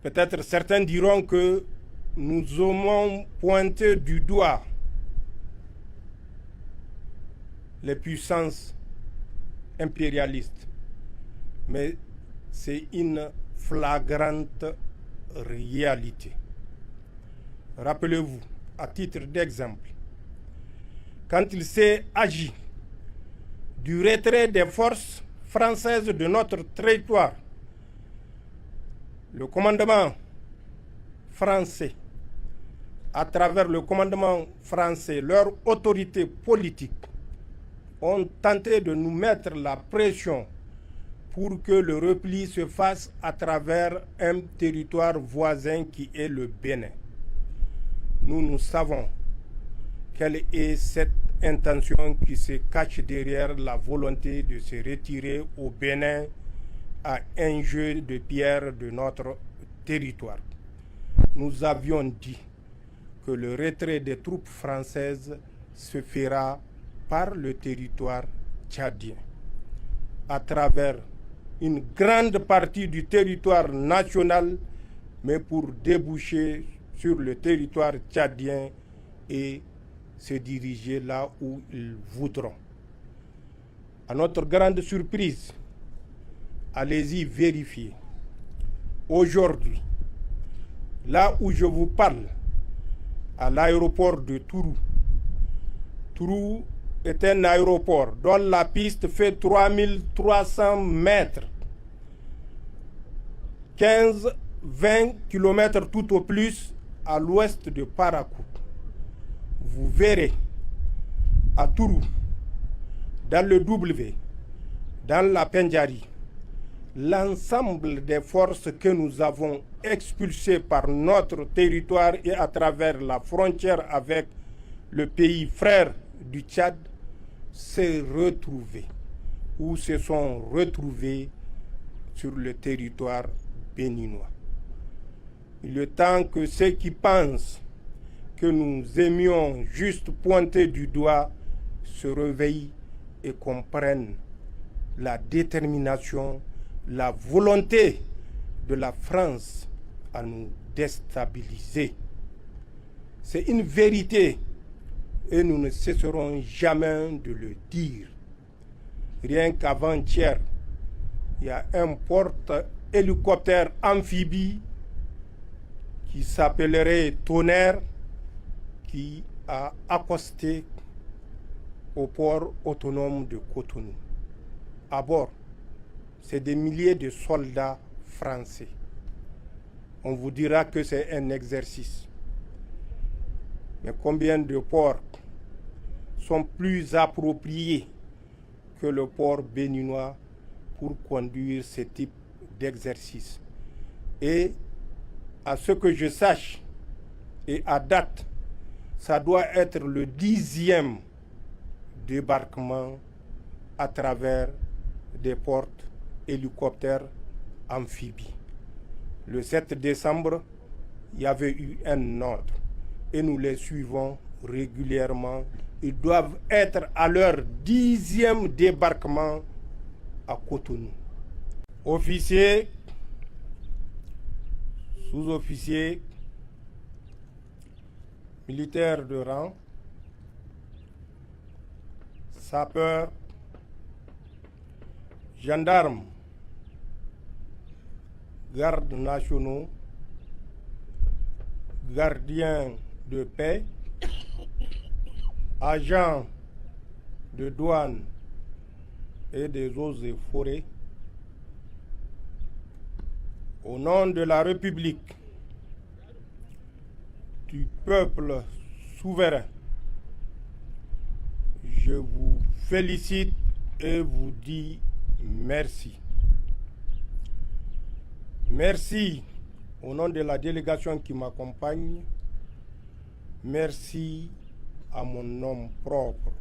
Peut-être certains diront que nous aimons pointer du doigt les puissances impérialistes, mais c'est une flagrante réalité. Rappelez-vous, à titre d'exemple, quand il s'est agi du retrait des forces françaises de notre territoire, le commandement français, à travers le commandement français, leur autorité politique, ont tenté de nous mettre la pression pour que le repli se fasse à travers un territoire voisin qui est le Bénin. Nous savons quelle est cette intention qui se cache derrière la volonté de se retirer au Bénin à un jeu de pierre de notre territoire. Nous avions dit que le retrait des troupes françaises se fera par le territoire tchadien, à travers une grande partie du territoire national, mais pour déboucher sur le territoire tchadien et se diriger là où ils voudront. À notre grande surprise, allez-y vérifier. Aujourd'hui, là où je vous parle, à l'aéroport de Tourou, Tourou est un aéroport dont la piste fait 3300 mètres, 15-20 km tout au plus à l'ouest de Parakou. Vous verrez à Tourou, dans le W, dans la Pendjari, l'ensemble des forces que nous avons expulsées par notre territoire et à travers la frontière avec le pays frère du Tchad s'est retrouvé ou se sont retrouvés sur le territoire béninois. Il est temps que ceux qui pensent que nous aimions juste pointer du doigt se réveillent et comprennent la détermination, la volonté de la France à nous déstabiliser. C'est une vérité et nous ne cesserons jamais de le dire. Rien qu'avant-hier, il y a un porte-hélicoptère amphibie qui s'appellerait Tonnerre qui a accosté au port autonome de Cotonou. À bord, c'est des milliers de soldats français. On vous dira que c'est un exercice. Mais combien de ports sont plus appropriés que le port béninois pour conduire ce type d'exercice? Et à ce que je sache, et à date, ça doit être le 10e débarquement à travers des portes hélicoptères amphibies. Le 7 décembre, il y avait eu un ordre et nous les suivons régulièrement. Ils doivent être à leur 10e débarquement à Cotonou. Officiers, sous-officiers, militaires de rang, sapeurs, gendarmes, gardes nationaux, gardiens de paix, agents de douane et des eaux et forêts, au nom de la République, du peuple souverain, je vous félicite et vous dis merci. Merci au nom de la délégation qui m'accompagne. Merci à mon nom propre.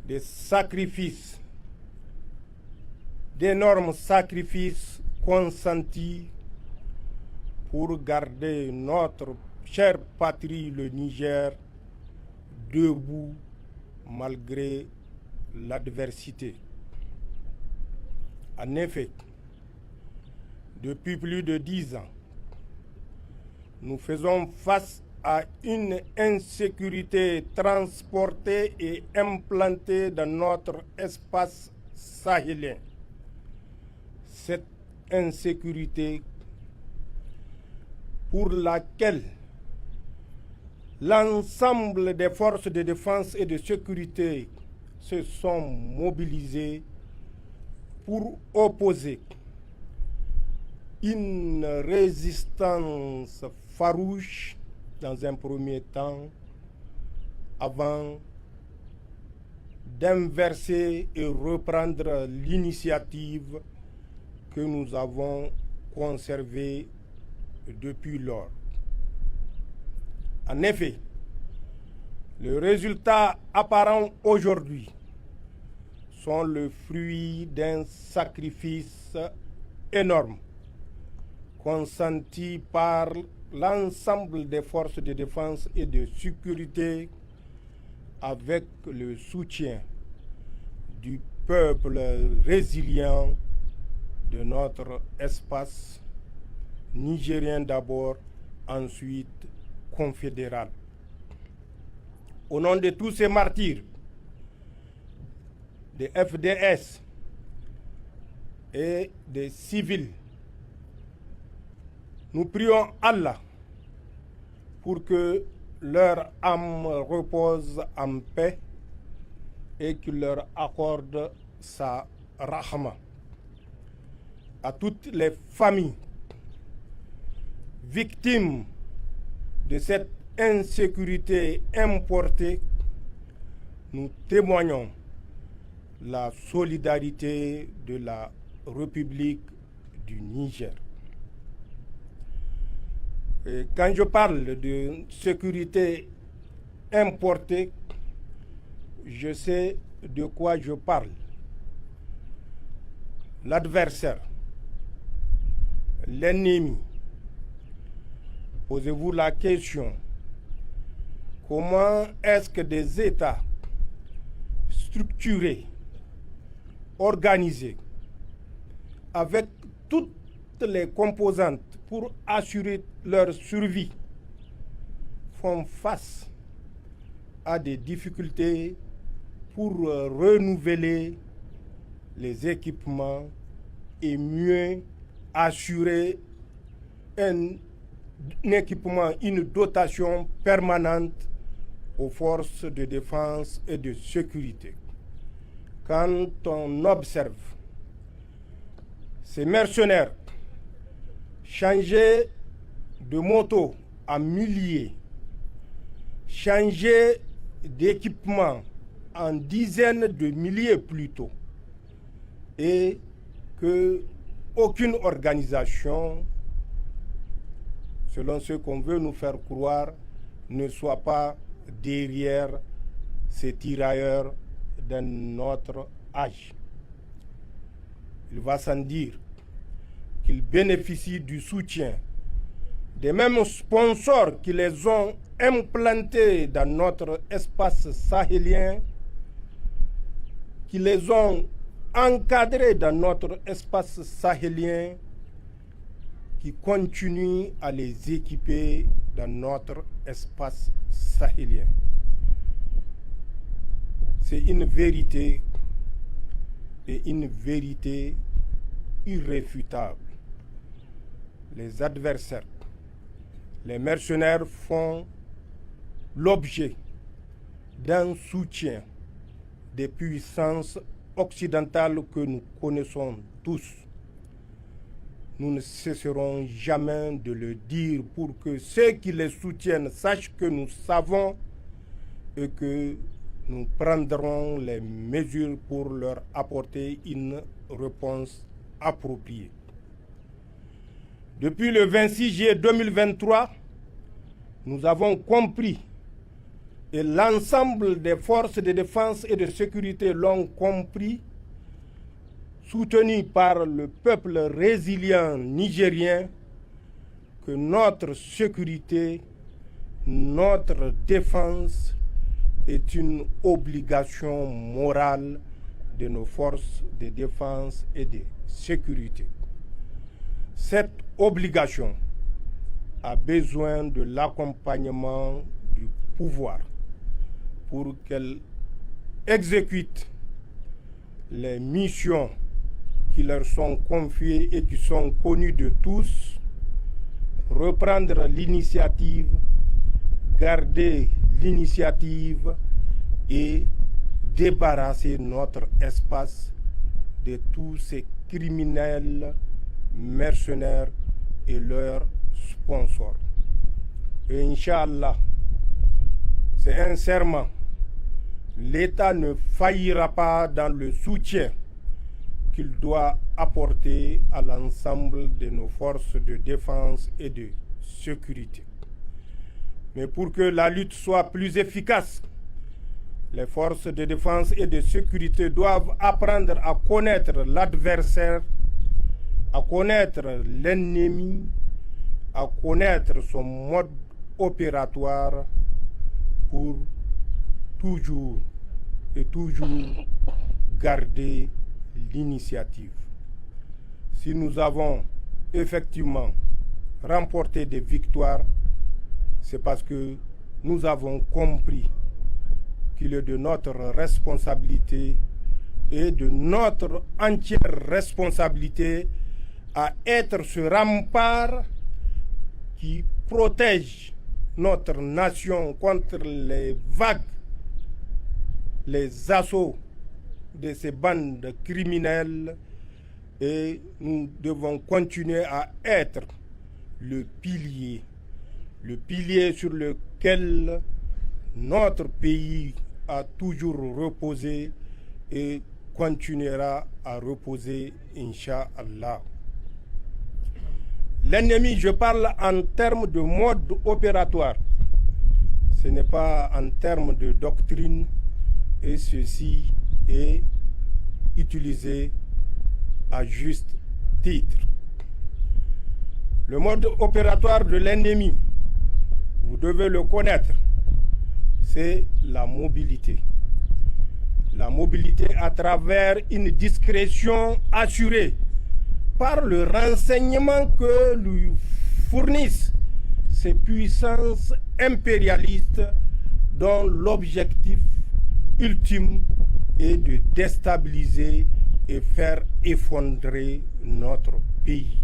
Des sacrifices, d'énormes sacrifices consentis pour garder notre chère patrie, le Niger, debout malgré l'adversité. En effet, Depuis plus de 10 ans, nous faisons face à une insécurité transportée et implantée dans notre espace sahélien. Cette insécurité pour laquelle l'ensemble des forces de défense et de sécurité se sont mobilisées pour opposer une résistance farouche dans un premier temps avant d'inverser et reprendre l'initiative que nous avons conservée depuis lors. En effet, les résultats apparents aujourd'hui sont le fruit d'un sacrifice énorme consenti par l'ensemble des forces de défense et de sécurité avec le soutien du peuple résilient de notre espace nigérien d'abord, ensuite confédéral. Au nom de tous ces martyrs, des FDS et des civils, nous prions Allah pour que leur âme repose en paix et qu'il leur accorde sa rahma. À toutes les familles victimes de cette insécurité importée, nous témoignons la solidarité de la République du Niger. Et quand je parle de sécurité importée, je sais de quoi je parle. L'adversaire, l'ennemi. Posez-vous la question, comment est-ce que des États structurés, organisés, avec toutes les composantes pour assurer leur survie, font face à des difficultés pour renouveler les équipements et mieux assurer un équipement, une dotation permanente aux forces de défense et de sécurité. Quand on observe ces mercenaires changer de moto en milliers, changer d'équipement en dizaines de milliers plutôt, et que aucune organisation, selon ce qu'on veut nous faire croire, ne soit pas derrière ces tirailleurs d'un autre âge. Il va sans dire qu'ils bénéficient du soutien des mêmes sponsors qui les ont implantés dans notre espace sahélien, qui les ont encadrés dans notre espace sahélien, qui continuent à les équiper dans notre espace sahélien. C'est une vérité et une vérité irréfutable. Les adversaires, les mercenaires font l'objet d'un soutien des puissances occidentales que nous connaissons tous. Nous ne cesserons jamais de le dire pour que ceux qui les soutiennent sachent que nous savons et que nous prendrons les mesures pour leur apporter une réponse appropriée. Depuis le 26 juillet 2023, nous avons compris, et l'ensemble des forces de défense et de sécurité l'ont compris, soutenu par le peuple résilient nigérien, que notre sécurité, notre défense est une obligation morale de nos forces de défense et de sécurité. Cette obligation a besoin de l'accompagnement du pouvoir pour qu'elle exécute les missions qui leur sont confiées et qui sont connues de tous, reprendre l'initiative, garder l'initiative et débarrasser notre espace de tous ces criminels, mercenaires et leurs sponsors. Et Inch'Allah, c'est un serment. L'État ne faillira pas dans le soutien qu'il doit apporter à l'ensemble de nos forces de défense et de sécurité. Mais pour que la lutte soit plus efficace, les forces de défense et de sécurité doivent apprendre à connaître l'adversaire, à connaître l'ennemi, à connaître son mode opératoire pour toujours et toujours garder l'initiative. Si nous avons effectivement remporté des victoires, c'est parce que nous avons compris qu'il est de notre responsabilité et de notre entière responsabilité à être ce rempart qui protège notre nation contre les vagues, les assauts de ces bandes criminelles, et nous devons continuer à être le pilier sur lequel notre pays a toujours reposé et continuera à reposer, Inch'Allah. L'ennemi, je parle en termes de mode opératoire. Ce n'est pas en termes de doctrine, et ceci est utilisé à juste titre. Le mode opératoire de l'ennemi, vous devez le connaître, c'est la mobilité. La mobilité à travers une discrétion assurée par le renseignement que lui fournissent ces puissances impérialistes dont l'objectif ultime est de déstabiliser et faire effondrer notre pays.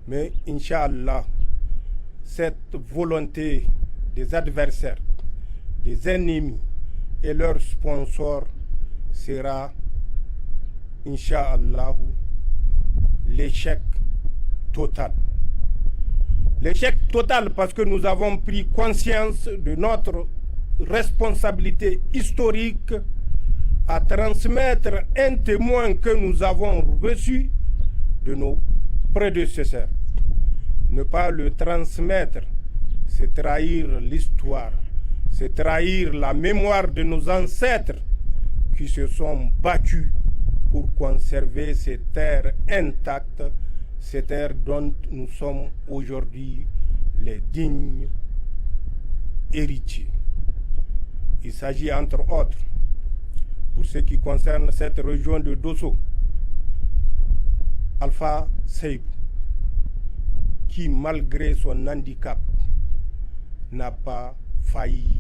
Mais Inch'Allah, cette volonté des adversaires, des ennemis et leurs sponsors sera, Inch'Allah, l'échec total. L'échec total parce que nous avons pris conscience de notre responsabilité historique à transmettre un témoin que nous avons reçu de nos prédécesseurs. Ne pas le transmettre, c'est trahir l'histoire, c'est trahir la mémoire de nos ancêtres qui se sont battus pour conserver ces terres intactes, ces terres dont nous sommes aujourd'hui les dignes héritiers. Il s'agit entre autres, pour ce qui concerne cette région de Dosso, Alpha Seibou, qui malgré son handicap n'a pas failli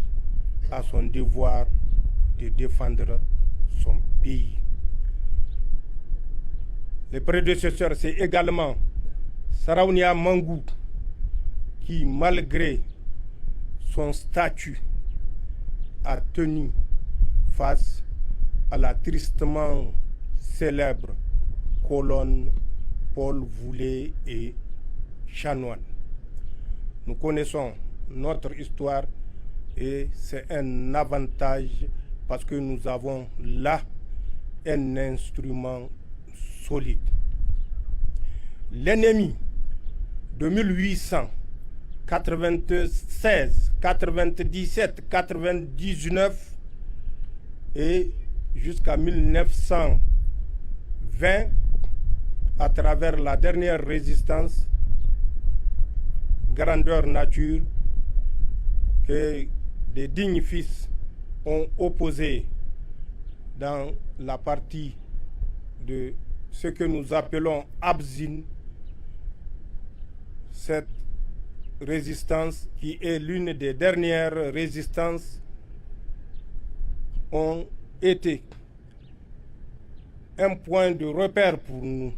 à son devoir de défendre son pays. Les prédécesseurs, c'est également Saraounia Mangou, qui malgré son statut a tenu face à la tristement célèbre colonne Paul Voulé et Chanoine. Nous connaissons notre histoire et c'est un avantage parce que nous avons là un instrument solide. L'ennemi de 1896, 97, 99 et jusqu'à 1920, à travers la dernière résistance, grandeur nature, que des dignes fils ont opposé dans la partie de ce que nous appelons Abzin, cette résistance, qui est l'une des dernières résistances, ont été un point de repère pour nous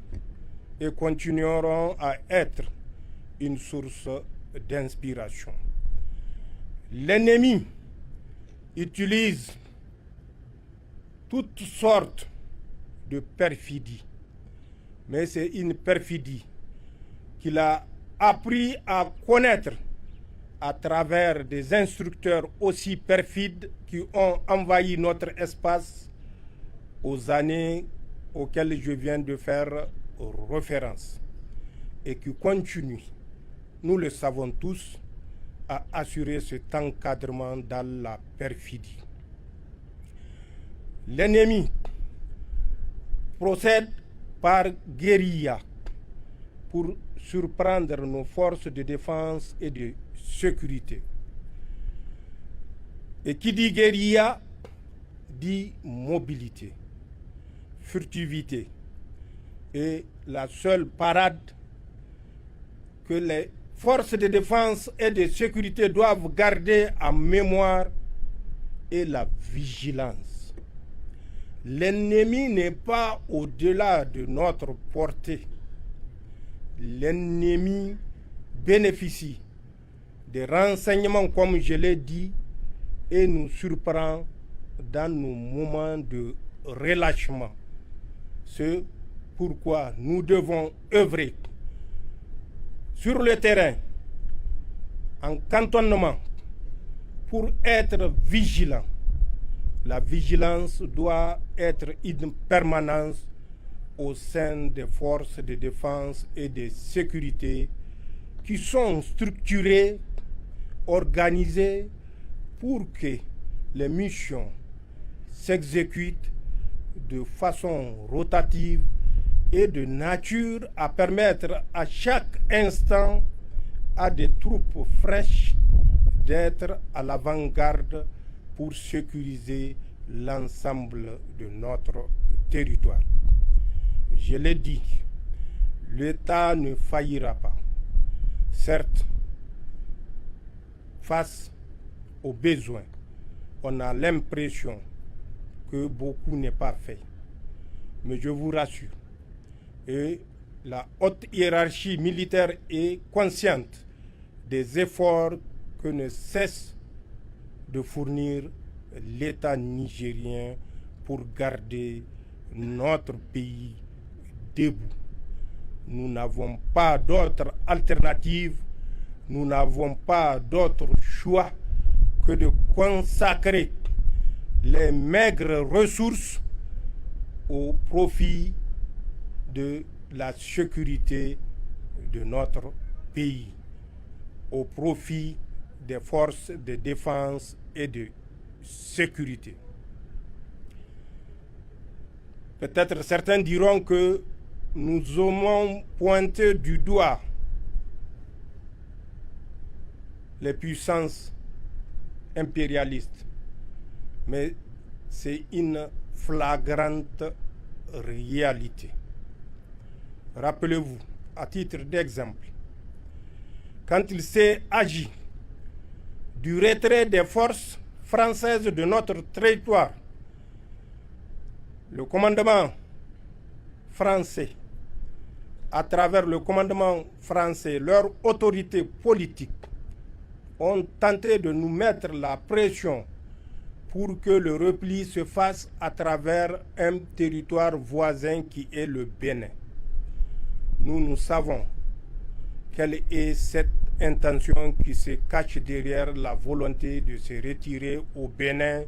et continueront à être une source d'inspiration. L'ennemi utilise toutes sortes de perfidies, mais c'est une perfidie qu'il a appris à connaître à travers des instructeurs aussi perfides qui ont envahi notre espace aux années auxquelles je viens de faire référence et qui continuent, nous le savons tous, à assurer cet encadrement dans la perfidie. L'ennemi procède par guérilla pour surprendre nos forces de défense et de sécurité. Et qui dit guérilla dit mobilité, furtivité. Et la seule parade que les forces de défense et de sécurité doivent garder en mémoire est la vigilance. L'ennemi n'est pas au-delà de notre portée. L'ennemi bénéficie des renseignements, comme je l'ai dit, et nous surprend dans nos moments de relâchement. C'est pourquoi nous devons œuvrer sur le terrain, en cantonnement, pour être vigilants. La vigilance doit être une permanence au sein des forces de défense et de sécurité qui sont structurées, organisées pour que les missions s'exécutent de façon rotative et de nature à permettre à chaque instant à des troupes fraîches d'être à l'avant-garde pour sécuriser l'ensemble de notre territoire. Je l'ai dit, l'État ne faillira pas. Certes, face aux besoins, on a l'impression que beaucoup n'est pas fait. Mais je vous rassure, et la haute hiérarchie militaire est consciente des efforts que ne cesse de fournir l'État nigérien pour garder notre pays debout. Nous n'avons pas d'autre alternative, nous n'avons pas d'autre choix que de consacrer les maigres ressources au profit de la sécurité de notre pays, au profit des forces de défense et de sécurité. Peut-être certains diront que nous aimons pointer du doigt les puissances impérialistes, mais c'est une flagrante réalité. Rappelez-vous, à titre d'exemple, quand il s'est agi du retrait des forces françaises de notre territoire, le commandement français, à travers le commandement français, leur autorité politique, ont tenté de nous mettre la pression pour que le repli se fasse à travers un territoire voisin qui est le Bénin. Nous savons quelle est cette intention qui se cache derrière la volonté de se retirer au Bénin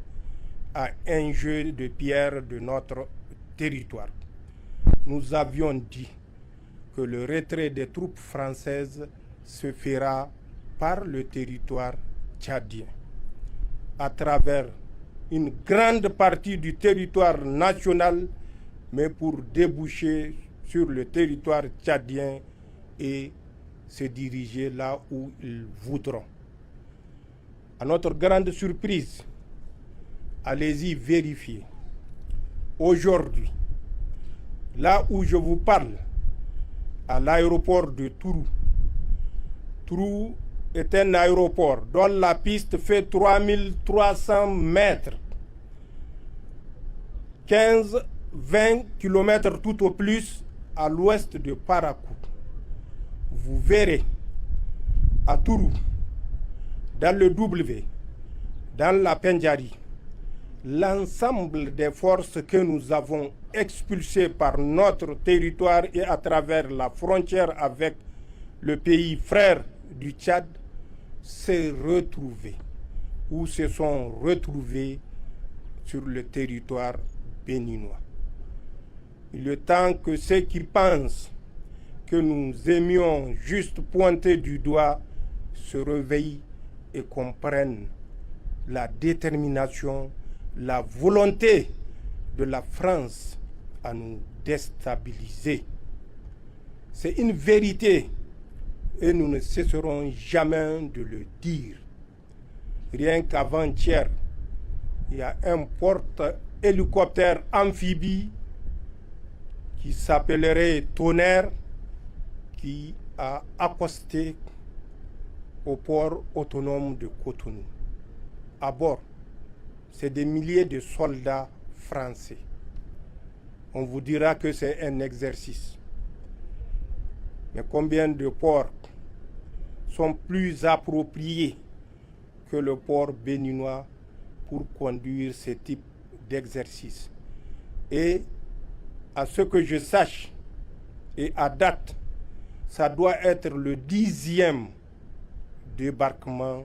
à un jeu de pierre de notre territoire. Nous avions dit que le retrait des troupes françaises se fera par le territoire tchadien, à travers une grande partie du territoire national, mais pour déboucher sur le territoire tchadien et se diriger là où ils voudront. À notre grande surprise, allez-y vérifier. Aujourd'hui, là où je vous parle, à l'aéroport de Tourou, Trou est un aéroport dont la piste fait 3300 mètres. 15-20 km tout au plus à l'ouest de Parakou. Vous verrez à Tourou, dans le W, dans la Pendjari, l'ensemble des forces que nous avons expulsées par notre territoire et à travers la frontière avec le pays frère du Tchad s'est retrouvées ou se sont retrouvées sur le territoire béninois. Il est temps que ceux qui pensent que nous aimions juste pointer du doigt se réveillent et comprennent la détermination, la volonté de la France à nous déstabiliser. C'est une vérité et nous ne cesserons jamais de le dire. Rien qu'avant-hier, il y a un porte-hélicoptère amphibie qui s'appellerait Tonnerre qui a accosté au port autonome de Cotonou. À bord, c'est des milliers de soldats français. On vous dira que c'est un exercice. Mais combien de ports sont plus appropriés que le port béninois pour conduire ce type d'exercice? Et à ce que je sache, et à date, ça doit être le 10e débarquement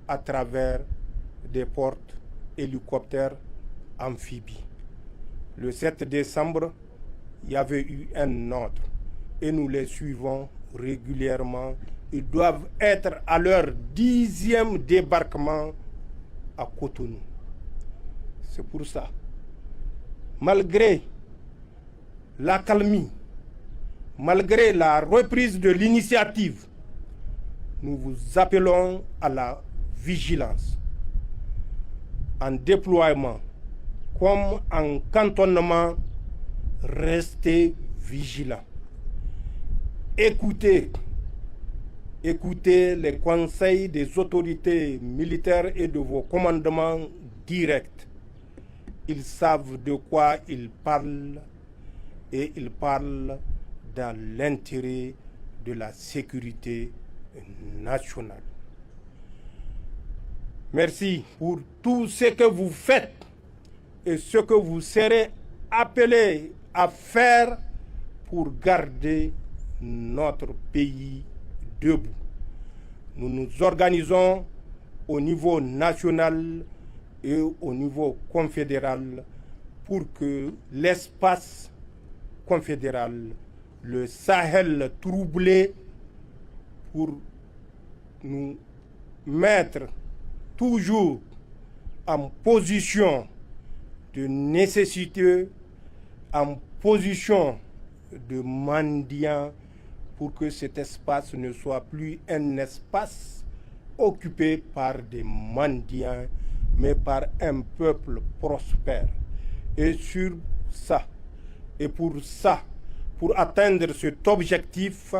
à travers des portes hélicoptères amphibies. Le 7 décembre, il y avait eu un ordre et nous les suivons régulièrement. Ils doivent être à leur 10e débarquement à Cotonou. C'est pour ça, malgré l'accalmie, malgré la reprise de l'initiative, nous vous appelons à la vigilance. En déploiement comme en cantonnement, restez vigilants. Écoutez les conseils des autorités militaires et de vos commandements directs. Ils savent de quoi ils parlent et ils parlent dans l'intérêt de la sécurité nationale. Merci pour tout ce que vous faites et ce que vous serez appelés à faire pour garder notre pays debout. Nous nous organisons au niveau national et au niveau confédéral pour que l'espace confédéral, le Sahel troublé, pour nous mettre toujours en position de nécessité, en position de mendiant, pour que cet espace ne soit plus un espace occupé par des mendiants, mais par un peuple prospère. Et sur ça, et pour ça, pour atteindre cet objectif,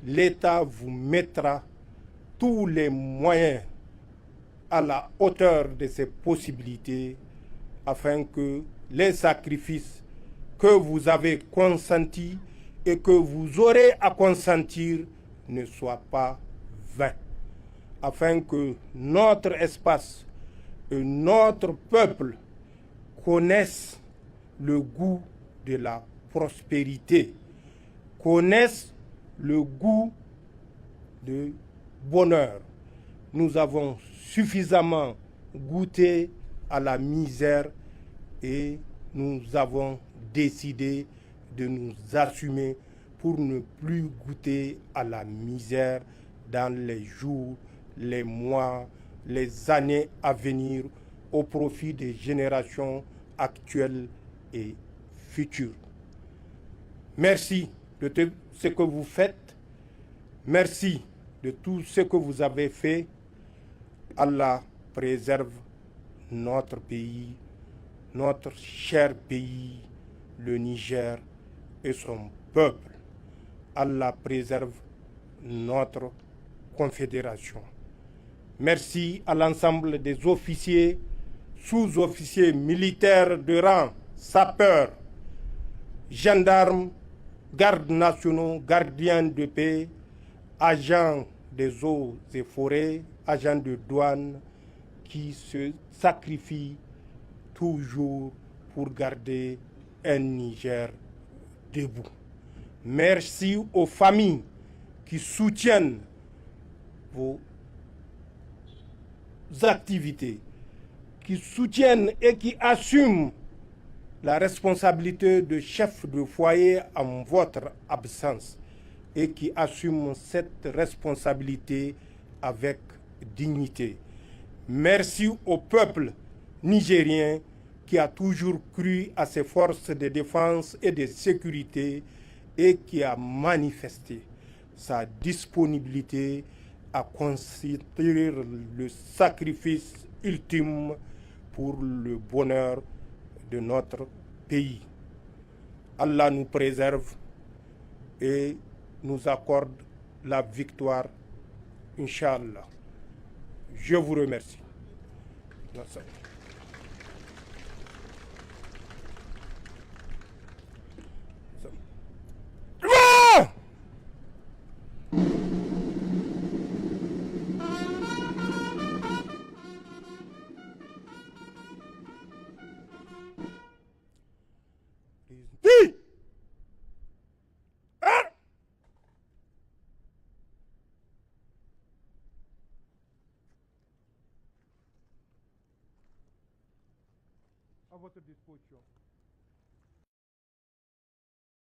l'État vous mettra tous les moyens à la hauteur de ses possibilités afin que les sacrifices que vous avez consentis et que vous aurez à consentir ne soient pas vains. Afin que notre espace et notre peuple connaissent le goût de la prospérité, connaissent le goût de bonheur. Nous avons suffisamment goûté à la misère et nous avons décidé de nous assumer pour ne plus goûter à la misère dans les jours, les mois, les années à venir au profit des générations actuelles et futures. Merci de tout ce que vous faites. Merci de tout ce que vous avez fait. Allah préserve notre pays, notre cher pays, le Niger et son peuple. Allah préserve notre Confédération. Merci à l'ensemble des officiers, sous-officiers militaires de rang, sapeurs, gendarmes, gardes nationaux, gardiens de paix, agents des eaux et forêts, agents de douane qui se sacrifient toujours pour garder un Niger debout. Merci aux familles qui soutiennent vos activités, qui soutiennent et qui assument la responsabilité de chef de foyer en votre absence et qui assument cette responsabilité avec dignité. Merci au peuple nigérien qui a toujours cru à ses forces de défense et de sécurité et qui a manifesté sa disponibilité à consentir le sacrifice ultime pour le bonheur de notre pays. Allah nous préserve et nous accorde la victoire, Inch'Allah. Je vous remercie. Merci. À votre disposition.